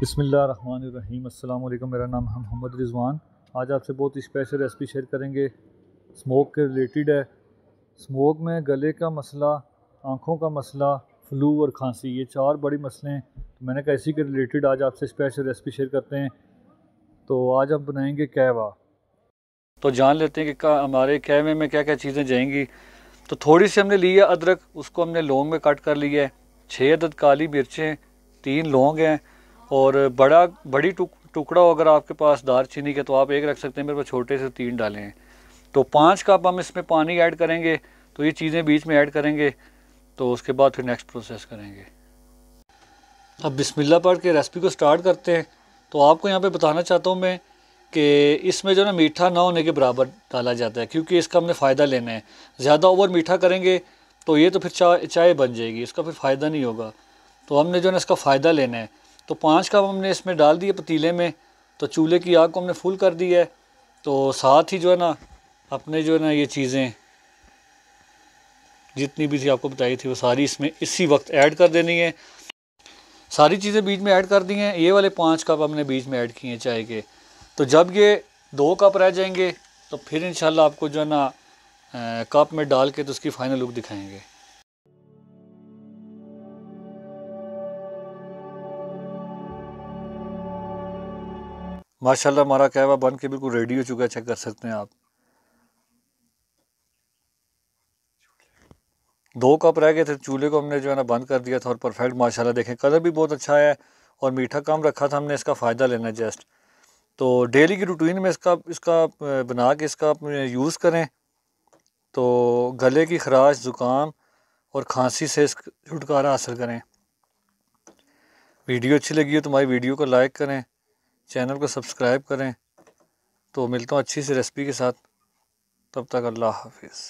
बिस्मिल्लाहिर्रहमानिर्रहीम। अस्सलाम वालेकुम। मेरा नाम है मोहम्मद रिज़वान। आज आपसे बहुत स्पेशल रेसिपी शेयर करेंगे, स्मोक के रिलेटेड है। स्मोक में गले का मसला, आँखों का मसला, फ्लू और खांसी, ये चार बड़ी मसले हैं। तो मैंने कहा इसी के रिलेटेड आज आपसे स्पेशल रेसिपी शेयर करते हैं। तो आज हम बनाएंगे कहवा। तो जान लेते हैं कि हमारे कहवे में क्या क्या चीज़ें जाएंगी। तो थोड़ी सी हमने ली है अदरक, उसको हमने लौंग में कट कर लिया है। 6 अदद काली मिर्चें, 3 लौंग हैं और बड़ी टुकड़ा हो अगर आपके पास दालचीनी के तो आप एक रख सकते हैं, मेरे पास छोटे से 3 डाले हैं। तो 5 कप हम इसमें पानी ऐड करेंगे। तो ये चीज़ें बीच में ऐड करेंगे, तो उसके बाद फिर नेक्स्ट प्रोसेस करेंगे। अब बिस्मिल्लाह पढ़ के रेसिपी को स्टार्ट करते हैं। तो आपको यहाँ पे बताना चाहता हूँ मैं कि इसमें जो ना मीठा ना होने के बराबर डाला जाता है, क्योंकि इसका हमने फ़ायदा लेना है। ज़्यादा ओवर मीठा करेंगे तो ये तो फिर चाय बन जाएगी, इसका फिर फ़ायदा नहीं होगा। तो हमने जो है ना इसका फ़ायदा लेना है। तो 5 कप हमने इसमें डाल दिए पतीले में। तो चूल्हे की आग को हमने फुल कर दी है। तो साथ ही जो है ना अपने जो है ना ये चीज़ें जितनी भी थी आपको बताई थी वो सारी इसमें इसी वक्त ऐड कर देनी है। सारी चीज़ें बीच में ऐड कर दी हैं। ये वाले 5 कप हमने बीच में ऐड किए हैं चाय के। तो जब ये 2 कप रह जाएंगे तो फिर इंशाल्लाह आपको जो है ना कप में डाल के तो उसकी फ़ाइनल लुक दिखाएंगे। माशाल्लाह हमारा कहवा बन के बिल्कुल रेडी हो चुका है, चेक कर सकते हैं आप। 2 कप रह गए थे, चूल्हे को हमने जो है ना बंद कर दिया था और परफेक्ट माशाल्लाह देखें कलर भी बहुत अच्छा है और मीठा कम रखा था हमने, इसका फ़ायदा लेना है जस्ट। तो डेली की रूटीन में इसका इसका बना के इसका यूज़ करें तो गले की खराश, ज़ुकाम और खांसी से छुटकारा हासिल करें। वीडियो अच्छी लगी हो तो हमारी वीडियो को लाइक करें, चैनल को सब्सक्राइब करें। तो मिलता हूँ अच्छी सी रेसिपी के साथ, तब तक अल्लाह हाफिज़।